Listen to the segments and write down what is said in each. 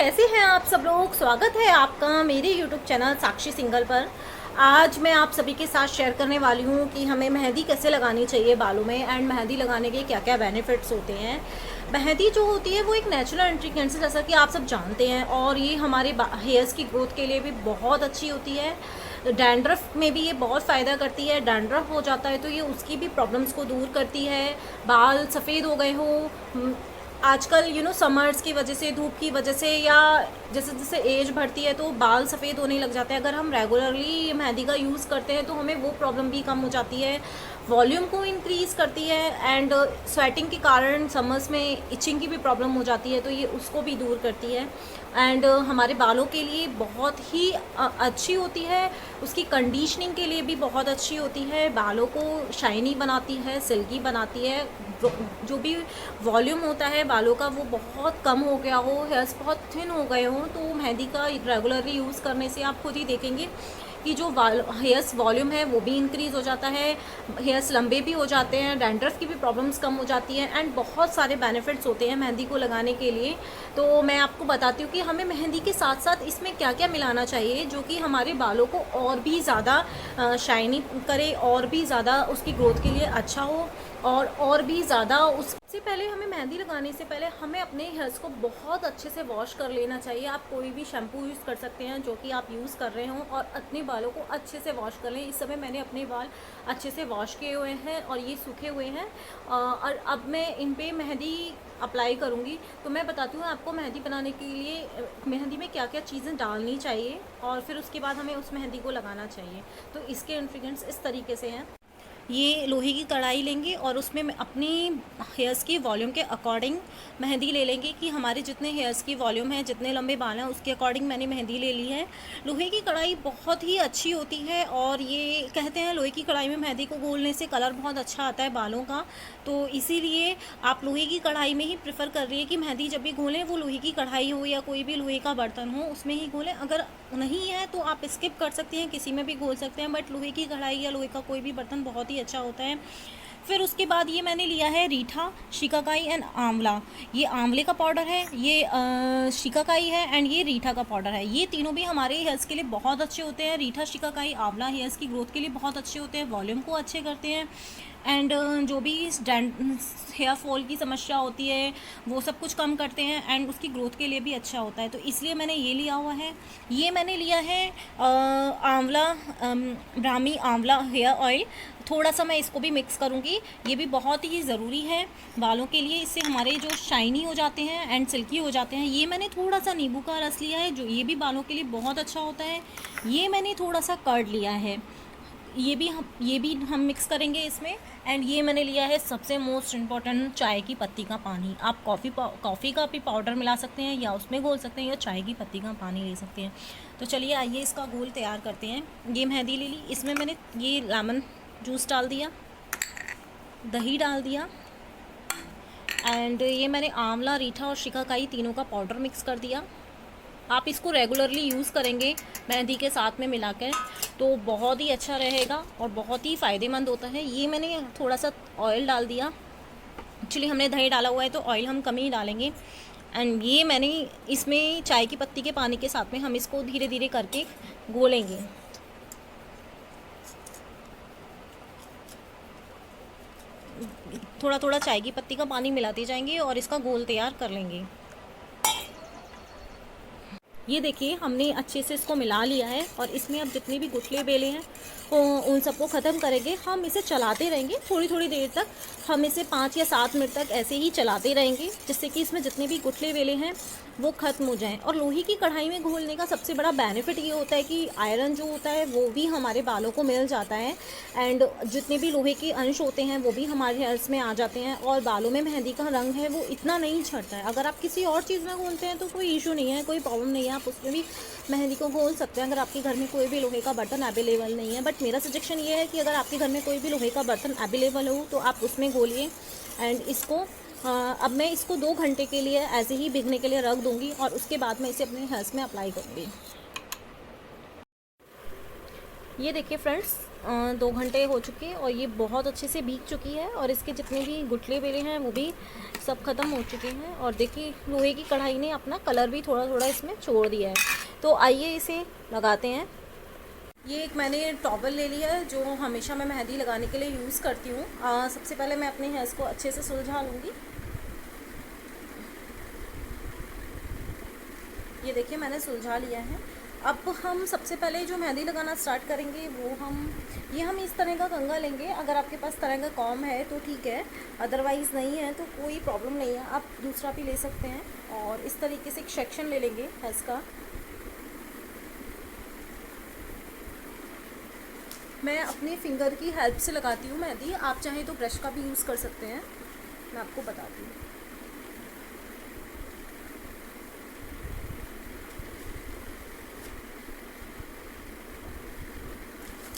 कैसे हैं आप सब लोग। स्वागत है आपका मेरे YouTube चैनल साक्षी सिंगल पर। आज मैं आप सभी के साथ शेयर करने वाली हूँ कि हमें मेहंदी कैसे लगानी चाहिए बालों में एंड मेहंदी लगाने के क्या क्या बेनिफिट्स होते हैं। मेहंदी जो होती है वो एक नेचुरल इंग्रेडिएंट है, जैसा कि आप सब जानते हैं, और ये हमारे हेयर्स की ग्रोथ के लिए भी बहुत अच्छी होती है। डैंड्रफ में भी ये बहुत फ़ायदा करती है। डैंड्रफ हो जाता है तो ये उसकी भी प्रॉब्लम्स को दूर करती है। बाल सफ़ेद हो गए हो आजकल समर्स की वजह से, धूप की वजह से, या जैसे जैसे एज बढ़ती है तो बाल सफ़ेद होने लग जाते हैं। अगर हम रेगुलरली मेहंदी का यूज़ करते हैं तो हमें वो प्रॉब्लम भी कम हो जाती है। वॉल्यूम को इंक्रीज़ करती है एंड स्वेटिंग के कारण समर्स में इचिंग की भी प्रॉब्लम हो जाती है, तो ये उसको भी दूर करती है। एंड हमारे बालों के लिए बहुत ही अच्छी होती है। उसकी कंडीशनिंग के लिए भी बहुत अच्छी होती है। बालों को शाइनी बनाती है, सिल्की बनाती है। जो भी वॉल्यूम होता है बालों का वो बहुत कम हो गया हो, हेयर्स बहुत थिन हो गए हों, तो मेहंदी का रेगुलरली यूज़ करने से आप खुद ही देखेंगे कि जो हेयर्स वॉल्यूम है वो भी इंक्रीज़ हो जाता है, हेयर्स लंबे भी हो जाते हैं, डैंड्रफ की भी प्रॉब्लम्स कम हो जाती हैं एंड बहुत सारे बेनिफिट्स होते हैं मेहंदी को लगाने के लिए। तो मैं आपको बताती हूँ कि हमें मेहंदी के साथ साथ इसमें क्या क्या मिलाना चाहिए जो कि हमारे बालों को और भी ज़्यादा शाइनी करे, और भी ज़्यादा उसकी ग्रोथ के लिए अच्छा हो, और भी ज़्यादा। उससे पहले हमें मेहंदी लगाने से पहले हमें अपने हेयर्स को बहुत अच्छे से वॉश कर लेना चाहिए। आप कोई भी शैम्पू यूज़ कर सकते हैं जो कि आप यूज़ कर रहे हों, और अपने बालों को अच्छे से वॉश कर लें। इस समय मैंने अपने बाल अच्छे से वॉश किए हुए हैं और ये सूखे हुए हैं, और अब मैं इन पे मेहंदी अप्लाई करूँगी। तो मैं बताती हूँ आपको मेहंदी बनाने के लिए मेहंदी में क्या क्या चीज़ें डालनी चाहिए, और फिर उसके बाद हमें उस मेहंदी को लगाना चाहिए। तो इसके इंग्रेडिएंट्स इस तरीके से हैं। ये लोहे की कढ़ाई लेंगे और उसमें अपनी हेयर्स की वॉल्यूम के अकॉर्डिंग मेहंदी ले लेंगे कि हमारे जितने हेयर्स की वॉल्यूम है, जितने लंबे बाल हैं, उसके अकॉर्डिंग मैंने मेहंदी ले ली है। लोहे की कढ़ाई बहुत ही अच्छी होती है, और ये कहते हैं लोहे की कढ़ाई में मेहंदी को घोलने से कलर बहुत अच्छा आता है बालों का। तो इसीलिए आप लोहे की कढ़ाई में ही प्रेफर कर रही है कि मेहंदी जब भी घोलें वो लोहे की कढ़ाई हो या कोई भी लोहे का बर्तन हो उसमें ही घोलें। अगर नहीं है तो आप स्किप कर सकती हैं, किसी में भी घोल सकते हैं, बट लोहे की कढ़ाई या लोहे का कोई भी बर्तन बहुत ही अच्छा होता है। फिर उसके बाद ये मैंने लिया है रीठा, शिकाकाई एंड आंवला। ये आंवले का पाउडर है, ये शिकाकाई है एंड ये रीठा का पाउडर है। ये तीनों भी हमारे हेयर्स के लिए बहुत अच्छे होते हैं। रीठा, शिकाकाई, आंवला हेयर्स की ग्रोथ के लिए बहुत अच्छे होते हैं, वॉल्यूम को अच्छे करते हैं एंड जो भी हेयर फॉल की समस्या होती है वो सब कुछ कम करते हैं एंड उसकी ग्रोथ के लिए भी अच्छा होता है। तो इसलिए मैंने ये लिया हुआ है। ये मैंने लिया है आंवला, ब्राह्मी आंवला हेयर ऑयल। थोड़ा सा मैं इसको भी मिक्स करूँगी, ये भी बहुत ही ज़रूरी है बालों के लिए। इससे हमारे जो शाइनी हो जाते हैं एंड सिल्की हो जाते हैं। ये मैंने थोड़ा सा नींबू का रस लिया है, जो ये भी बालों के लिए बहुत अच्छा होता है। ये मैंने थोड़ा सा कर्ड लिया है, ये भी हम मिक्स करेंगे इसमें। एंड ये मैंने लिया है सबसे मोस्ट इम्पॉर्टेंट, चाय की पत्ती का पानी। आप कॉफ़ी का भी पाउडर मिला सकते हैं या उसमें घोल सकते हैं, या चाय की पत्ती का पानी ले सकते हैं। तो चलिए आइए इसका घोल तैयार करते हैं। ये मेहंदी ले ली, इसमें मैंने ये लेमन जूस डाल दिया, दही डाल दिया, एंड ये मैंने आंवला, रीठा और शिकाकाई तीनों का पाउडर मिक्स कर दिया। आप इसको रेगुलरली यूज़ करेंगे मेहंदी के साथ में मिलाकर तो बहुत ही अच्छा रहेगा और बहुत ही फ़ायदेमंद होता है। ये मैंने थोड़ा सा ऑयल डाल दिया, एक्चुअली हमने दही डाला हुआ है तो ऑयल हम कम ही डालेंगे। एंड ये मैंने इसमें चाय की पत्ती के पानी के साथ में हम इसको धीरे धीरे करके घोलेंगे। थोड़ा थोड़ा चाय की पत्ती का पानी मिलाते जाएंगे और इसका घोल तैयार कर लेंगे। ये देखिए हमने अच्छे से इसको मिला लिया है, और इसमें अब जितने भी गुठले बेले हैं उन सबको ख़त्म करेंगे। हम इसे चलाते रहेंगे थोड़ी थोड़ी देर तक, हम इसे 5 या 7 मिनट तक ऐसे ही चलाते रहेंगे, जिससे कि इसमें जितने भी गुठले बेले हैं वो ख़त्म हो जाएं। और लोहे की कढ़ाई में घोलने का सबसे बड़ा बेनिफिट ये होता है कि आयरन जो होता है वो भी हमारे बालों को मिल जाता है, एंड जितने भी लोहे के अंश होते हैं वो भी हमारे हेयर्स में आ जाते हैं, और बालों में मेहंदी का रंग है वो इतना नहीं झड़ता है। अगर आप किसी और चीज़ में घोलते हैं तो कोई इशू नहीं है, कोई प्रॉब्लम नहीं है, आप उसमें भी मेहंदी को घोल सकते हैं अगर आपके घर में कोई भी लोहे का बर्तन अवेलेबल नहीं है। बट मेरा सजेशन ये है कि अगर आपके घर में कोई भी लोहे का बर्तन अवेलेबल हो तो आप उसमें घोलिए। एंड इसको अब मैं इसको 2 घंटे के लिए ऐसे ही भीगने के लिए रख दूँगी, और उसके बाद मैं इसे अपने हेयर्स में अप्लाई करूँगी। ये देखिए फ्रेंड्स, 2 घंटे हो चुके हैं और ये बहुत अच्छे से भीग चुकी है और इसके जितने भी गुठले बेले हैं वो भी सब ख़त्म हो चुके हैं। और देखिए लोहे की कढ़ाई ने अपना कलर भी थोड़ा थोड़ा इसमें छोड़ दिया है। तो आइए इसे लगाते हैं। ये एक मैंने टॉवल ले लिया है जो हमेशा मैं मेहंदी लगाने के लिए यूज़ करती हूँ। सबसे पहले मैं अपने हेयर्स को अच्छे से सुलझा लूँगी। ये देखिए मैंने सुलझा लिया है। अब हम सबसे पहले जो मेहंदी लगाना स्टार्ट करेंगे वो हम इस तरह का कंघा लेंगे। अगर आपके पास तरह का कॉम है तो ठीक है, अदरवाइज़ नहीं है तो कोई प्रॉब्लम नहीं है, आप दूसरा भी ले सकते हैं। और इस तरीके से एक सेक्शन ले लेंगे हेयर्स का। मैं अपने फिंगर की हेल्प से लगाती हूँ मेहंदी, आप चाहें तो ब्रश का भी यूज़ कर सकते हैं, मैं आपको बताती हूँ।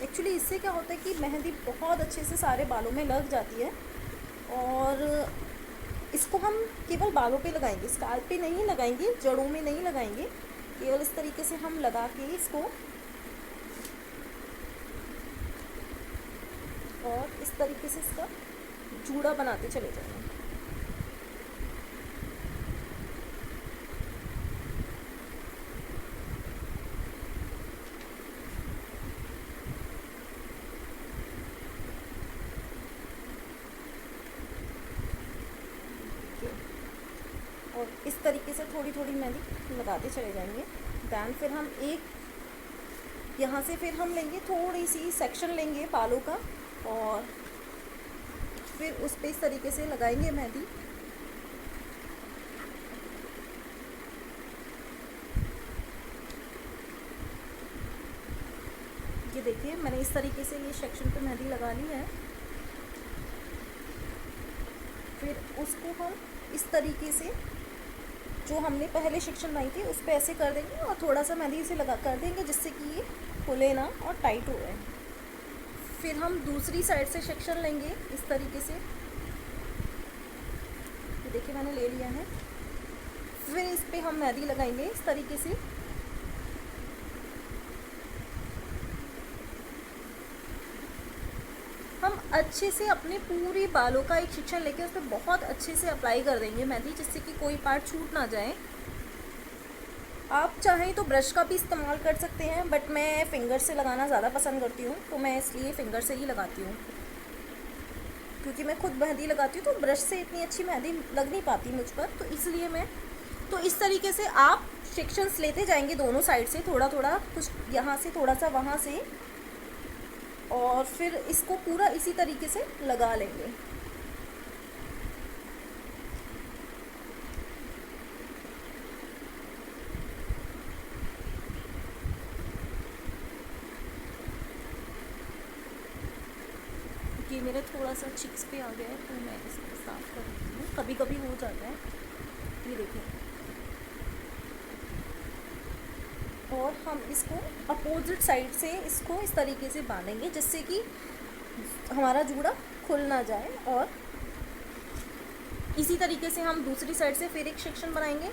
एक्चुअली इससे क्या होता है कि मेहंदी बहुत अच्छे से सारे बालों में लग जाती है। और इसको हम केवल बालों पे लगाएंगे, स्काल्प पे नहीं लगाएंगे, जड़ों में नहीं लगाएंगे, केवल इस तरीके से हम लगा के इसको और इस तरीके से इसका जूड़ा बनाते चले जाएंगे। और इस तरीके से थोड़ी थोड़ी मेहंदी लगाते चले जाएंगे। दैन फिर हम एक यहाँ से फिर हम लेंगे थोड़ी सी सेक्शन लेंगे बालों का और फिर उस पे इस तरीके से लगाएंगे मेहंदी। ये देखिए मैंने इस तरीके से ये सेक्शन पे मेहंदी लगा ली है। फिर उसको हम इस तरीके से जो हमने पहले सेक्शन बनाई थी उस पे ऐसे कर देंगे और थोड़ा सा मेहंदी इसे लगा कर देंगे जिससे कि ये खुले ना और टाइट हो जाए। फिर हम दूसरी साइड से सेक्शन लेंगे इस तरीके से। ये देखिए मैंने ले लिया है। फिर इस पे हम मेहंदी लगाएंगे इस तरीके से। हम अच्छे से अपने पूरे बालों का एक सेक्शन लेके उस पर बहुत अच्छे से अप्लाई कर देंगे मेहंदी, जिससे कि कोई पार्ट छूट ना जाए। आप चाहें तो ब्रश का भी इस्तेमाल कर सकते हैं, बट मैं फिंगर से लगाना ज़्यादा पसंद करती हूँ, तो मैं इसलिए फ़िंगर से ही लगाती हूँ। क्योंकि मैं खुद मेहंदी लगाती हूँ तो ब्रश से इतनी अच्छी मेहंदी लग नहीं पाती मुझ पर, तो इसलिए मैं तो इस तरीके से आप सेक्शंस लेते जाएंगे दोनों साइड से, थोड़ा थोड़ा, कुछ यहाँ से थोड़ा सा वहाँ से, और फिर इसको पूरा इसी तरीके से लगा लेंगे। ये मेरा थोड़ा सा चिक्स पे आ गया है तो मैं इसको साफ कर देती हूँ, कभी कभी हो जाता है। ये देखिए, और हम इसको अपोजिट साइड से इसको इस तरीके से बांधेंगे जिससे कि हमारा जूड़ा खुल ना जाए। और इसी तरीके से हम दूसरी साइड से फिर एक सेक्शन बनाएंगे।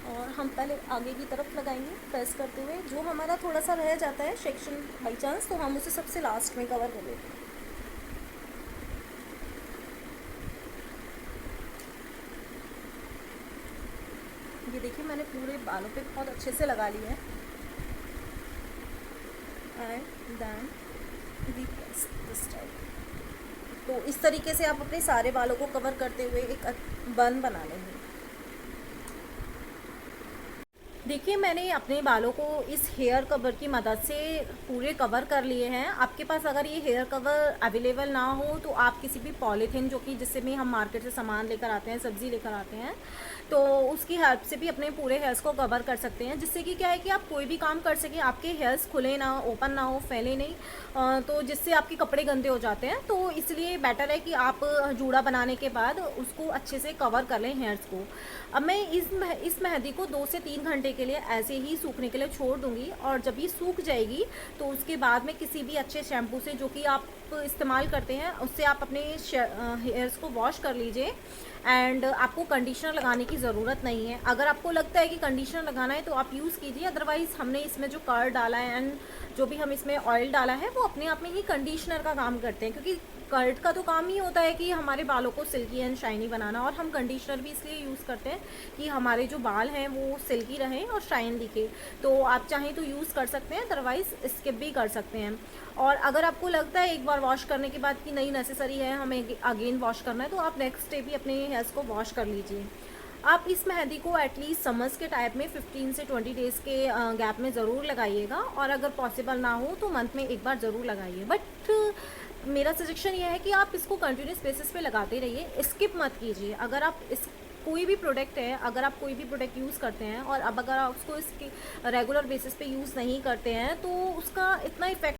और हम पहले आगे की तरफ लगाएंगे प्रेस करते हुए, जो हमारा थोड़ा सा रह जाता है सेक्शन बाई चांस, तो हम उसे सबसे लास्ट में कवर कर लेते हैं। ये देखिए मैंने पूरे बालों पे बहुत अच्छे से लगा लिया है। And then we press this type. तो इस तरीके से आप अपने सारे बालों को कवर करते हुए एक बन बना लेंगे। देखिए मैंने अपने बालों को इस हेयर कवर की मदद से पूरे कवर कर लिए हैं। आपके पास अगर ये हेयर कवर अवेलेबल ना हो तो आप किसी भी पॉलीथीन, जो कि जिससे भी हम मार्केट से सामान लेकर आते हैं, सब्ज़ी लेकर आते हैं, तो उसकी हेल्प से भी अपने पूरे हेयर्स को कवर कर सकते हैं, जिससे कि क्या है कि आप कोई भी काम कर सकें, आपके हेयर्स खुले ना, ओपन ना हो, फैले नहीं, तो जिससे आपके कपड़े गंदे हो जाते हैं। तो इसलिए बेटर है कि आप जूड़ा बनाने के बाद उसको अच्छे से कवर कर लें हेयर्स को। अब मैं इस मेहंदी को 2 से 3 घंटे के लिए ऐसे ही सूखने के लिए छोड़ दूँगी, और जब ये सूख जाएगी तो उसके बाद में किसी भी अच्छे शैम्पू से जो कि आप इस्तेमाल करते हैं उससे आप अपने हेयर्स को वॉश कर लीजिए। एंड आपको कंडीशनर लगाने की ज़रूरत नहीं है। अगर आपको लगता है कि कंडीशनर लगाना है तो आप यूज़ कीजिए, अदरवाइज़ हमने इसमें जो कर्ड डाला है एंड जो भी हम इसमें ऑयल डाला है वो अपने आप में ही कंडीशनर का काम करते हैं, क्योंकि कर्ड का तो काम ही होता है कि हमारे बालों को सिल्की एंड शाइनी बनाना, और हम कंडीशनर भी इसलिए यूज़ करते हैं कि हमारे जो बाल हैं वो सिल्की रहें और शाइन दिखे। तो आप चाहें तो यूज़ कर सकते हैं, अदरवाइज़ स्किप भी कर सकते हैं। और अगर आपको लगता है एक बार वॉश करने के बाद कि नहीं नेसेसरी है, हमें अगेन वॉश करना है, तो आप नेक्स्ट डे भी अपने हेयर्स को वॉश कर लीजिए। आप इस मेहंदी को एटलीस्ट समर्स के टाइप में 15 से 20 डेज़ के गैप में ज़रूर लगाइएगा, और अगर पॉसिबल ना हो तो मंथ में एक बार ज़रूर लगाइए। बट मेरा सजेशन ये है कि आप इसको कंटिन्यूस बेसिस पे लगाते रहिए, स्किप मत कीजिए। अगर आप इस कोई भी प्रोडक्ट है, अगर आप कोई भी प्रोडक्ट यूज़ करते हैं और अब अगर आप उसको इसके रेगुलर बेसिस पे यूज़ नहीं करते हैं तो उसका इतना इफेक्ट